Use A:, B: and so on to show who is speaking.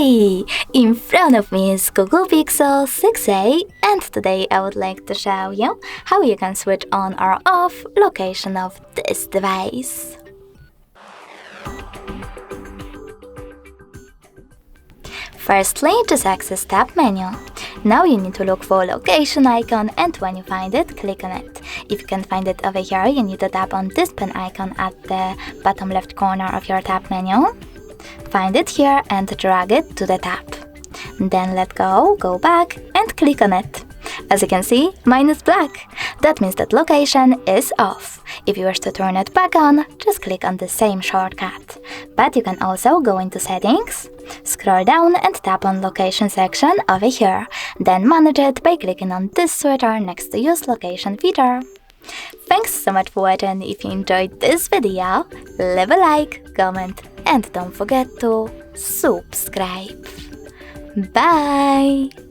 A: Hey! In front of me is Google Pixel 6a, and today I would like to show you how you can switch on or off location of this device. Firstly, just access Tab menu. Now you need to look for location icon, and when you find it, click on it. If you can't find it over here, you need to tap on this pen icon at the bottom left corner of your tab menu. Find it here and drag it to the tab. Then let go back and click on it. As you can see, mine is black. That means that location is off. If you wish to turn it back on, just click on the same shortcut. But you can also go into settings, scroll down and tap on location section over here. Then manage it by clicking on this switcher next to use location feature. Thanks so much for watching. If you enjoyed this video, leave a like, comment and don't forget to subscribe. Bye!